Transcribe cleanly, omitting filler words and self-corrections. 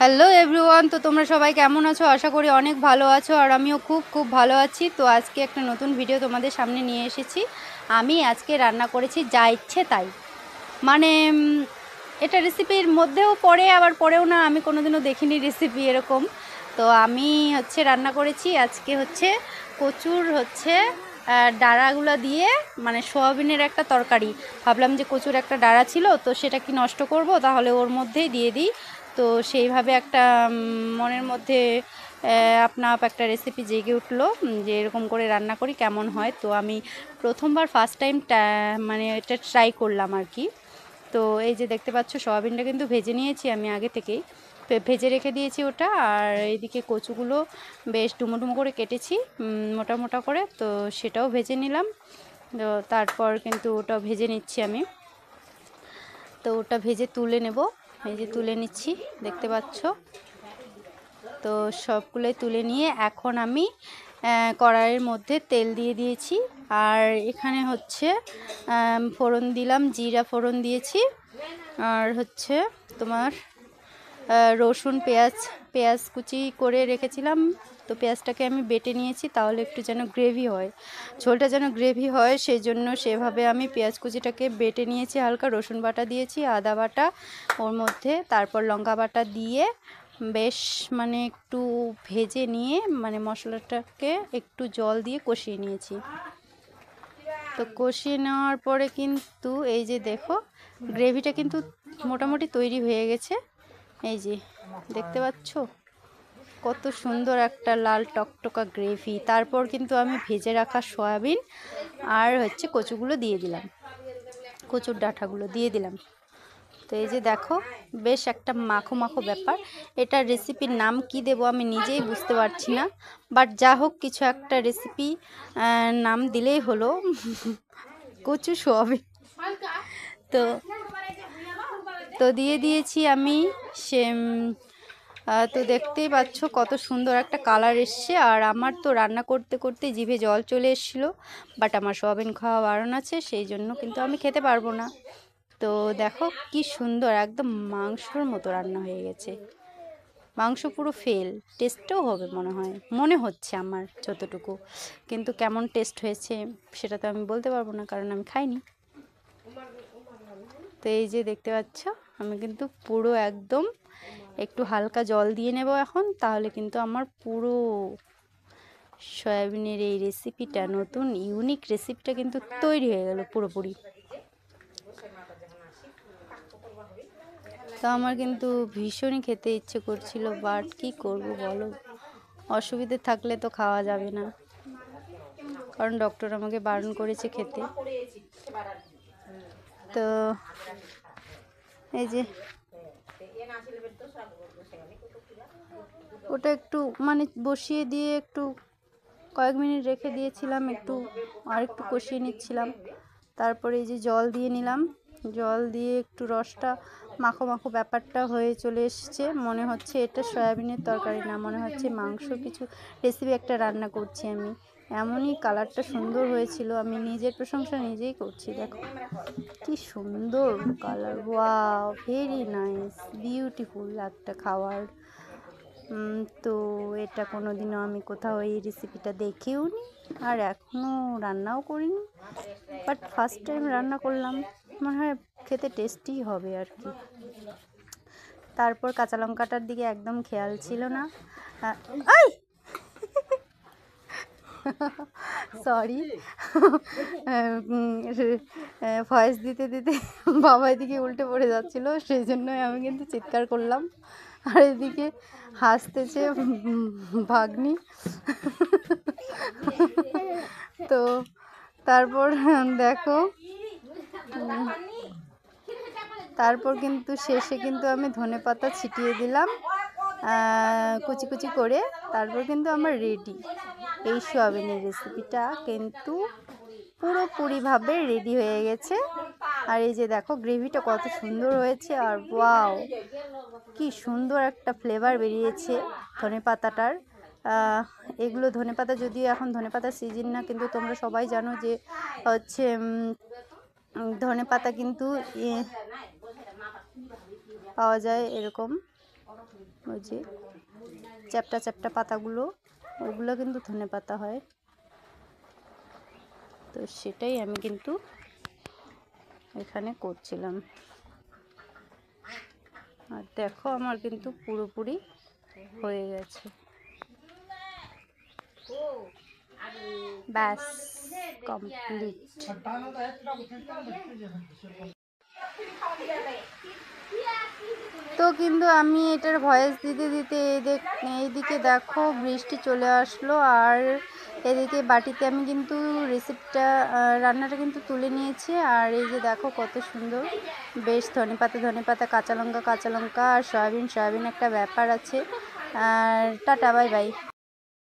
Hello everyone, তো তোমরা সবাই কেমন আছো? আশা করি অনেক ভালো আছো, আর আমিও খুব ভালো আছি। তো আজকে একটা নতুন ভিডিও তোমাদের সামনে নিয়ে এসেছি। আমি আজকে রান্না করেছি যা ইচ্ছে তাই। মানে এটা রেসিপির মধ্যেও পড়ে, আবার পড়েও না। আমি কোনোদিনও দেখিনি রেসিপি এরকম। তো আমি রান্না করেছি আজকে কচুর ডাঁড়াগুলো দিয়ে, মানে সোয়াবিনের একটা তরকারি। ভাবলাম যে কচুর একটা ডাঁড়া ছিল, তো সেটা কি নষ্ট করব, তাহলে ওর মধ্যেই দিয়ে দিই। তো সেইভাবে একটা মনের মধ্যে আপনা আপ একটা রেসিপি জেগে উঠলো যে এরকম করে রান্না করি কেমন হয়। তো আমি প্রথমবার ফার্স্ট টাইম মানে এটা ট্রাই করলাম আর কি। তো এই যে দেখতে পাচ্ছ, সয়াবিনটা কিন্তু ভেজে নিয়েছি আমি আগে থেকেই, ভেজে রেখে দিয়েছি ওটা। আর এইদিকে কচুগুলো বেশ ডুমো ডুমো করে কেটেছি, মোটা মোটা করে, তো সেটাও ভেজে নিলাম। তো তারপর কিন্তু ওটা ভেজে নিচ্ছি আমি। তো ওটা ভেজে তুলে নেব, এই যে তুলে নিচ্ছি দেখতে পাচ্ছ। তো সবগুলোই তুলে নিয়ে এখন আমি কড়াইয়ের মধ্যে তেল দিয়ে দিয়েছি। আর এখানে ফোড়ন দিলাম, জিরা ফোড়ন দিয়েছি। আর তোমার রসুন পেঁয়াজ কুচি করে রেখেছিলাম। তো পেঁয়াজটাকে আমি বেটে নিয়েছি, তাহলে একটু যেন গ্রেভি হয়, ঝোলটা যেন গ্রেভি হয়, সেই জন্য সেভাবে আমি পেঁয়াজ কুচিটাকে বেটে নিয়েছি। হালকা রসুন বাটা দিয়েছি, আদা বাটা ওর মধ্যে, তারপর লঙ্কা বাটা দিয়ে বেশ মানে একটু ভেজে নিয়ে, মানে মশলাটাকে একটু জল দিয়ে কষিয়ে নিয়েছি। তো কষিয়ে নেওয়ার পরে কিন্তু এই যে দেখো, গ্রেভিটা কিন্তু মোটামুটি তৈরি হয়ে গেছে। এই যে দেখতে পাচ্ছ কত সুন্দর একটা লাল টকটকা গ্রেভি। তারপর কিন্তু আমি ভেজে রাখা সয়াবিন আর কচুগুলো দিয়ে দিলাম, কচুর ডাঁটাগুলো দিয়ে দিলাম। তো এই যে দেখো, বেশ একটা মাখো মাখো ব্যাপার। এটার রেসিপির নাম কি দেব আমি নিজেই বুঝতে পারছি না, বাট যা হোক কিছু একটা রেসিপি নাম দিলেই হলো। কচু সোয়াবিন। তো তো দিয়ে দিয়েছি আমি সে। তো দেখতেই পাচ্ছ কত সুন্দর একটা কালার এসছে। আর আমার তো রান্না করতে করতে জিভে জল চলে এসেছিলো, বাট আমার সোয়াবিন খাওয়া বারণ আছে, সেই জন্য কিন্তু আমি খেতে পারবো না। তো দেখো কি সুন্দর, একদম মাংসর মতো রান্না হয়ে গেছে। মাংস পুরো ফেল, টেস্টও হবে মনে হচ্ছে আমার যতটুকু, কিন্তু কেমন টেস্ট হয়েছে সেটা তো আমি বলতে পারবো না, কারণ আমি খাইনি। তো এই যে দেখতে পাচ্ছ, আমি কিন্তু পুরো একদম একটু হালকা জল দিয়ে নেব এখন, তাহলে কিন্তু আমার পুরো সয়াবিনের এই রেসিপিটা, নতুন ইউনিক রেসিপিটা কিন্তু তৈরি হয়ে গেল পুরোপুরি। তো আমার কিন্তু ভীষণই খেতে ইচ্ছে করছিল, বাট কি করব বলো, অসুবিধে থাকলে তো খাওয়া যাবে না, কারণ ডক্টর আমাকে বারণ করেছে খেতে। তো এই যে ওটা একটু মানে বসিয়ে দিয়ে একটু কয়েক মিনিট রেখে দিয়েছিলাম, আর একটু কষিয়ে নিচ্ছিলাম। তারপরে এই যে জল দিয়ে নিলাম, জল দিয়ে একটু রসটা মাখো মাখো ব্যাপারটা হয়ে চলে এসছে। মনে হচ্ছে এটা সয়াবিনের তরকারি না, মনে হচ্ছে মাংস কিছু রেসিপি একটা রান্না করছি আমি। এমনই কালারটা সুন্দর হয়েছিল, আমি নিজের প্রশংসা নিজেই করছি। দেখো কি সুন্দর colour, wow, very nice, beautiful একটা খাবার। তো এটা কোনোদিনও আমি কোথাও এই রেসিপিটা দেখেও নি, আর এখনও রান্নাও করিনি, বাট ফার্স্ট টাইম রান্না করলাম, মনে হয় খেতে টেস্টি হবে আর কি। তারপর কাঁচা লঙ্কাটার দিকে একদম খেয়াল ছিল না। সরি, ভয়েস দিতে দিতে বাবা এদিকে উল্টে পড়ে যাচ্ছিলো, সেই জন্যই আমি কিন্তু চিৎকার করলাম। আর এদিকে হাসতেছে ভাগ্নি। তো তারপর দেখো, তারপর কিন্তু শেষে কিন্তু আমি ধনেপাতা ছিটিয়ে দিলাম কুচি কুচি করে। তারপর কিন্তু আমার রেডি, এই সোয়াবিনের রেসিপিটা কিন্তু পুরোপুরিভাবে রেডি হয়ে গেছে। আর এই যে দেখো গ্রেভিটা কত সুন্দর হয়েছে, আর ওয়াও কি সুন্দর একটা ফ্লেভার বেরিয়েছে ধনেপাতাটার। এগুলো ধনেপাতা, যদিও এখন ধনেপাতার সিজন না, কিন্তু তোমরা সবাই জানো যে ধনেপাতা কিন্তু পাওয়া যায় এরকম। ওই যে চ্যাপ্টা চ্যাপ্টা পাতাগুলো, ওগুলো কিন্তু ধনে পাতা হয়। তো সেটাই আমি কিন্তু এখানে করছিলাম। আর দেখো আমার কিন্তু পুরোপুরি হয়ে গেছে। ব্যাস কমপ্লিট। তো কিন্তু আমি এটার ভয়েস দিতে দিতে এইদিকে দেখো বৃষ্টি চলে আসলো, আর এদিকে বাটিতে আমি কিন্তু রান্নাটা কিন্তু তুলে নিয়েছি। আর এই যে দেখো কত সুন্দর, বেশ ধনেপাতা কাঁচা লঙ্কা আর সয়াবিন একটা ব্যাপার আছে। আর টাটা, বাই বাই।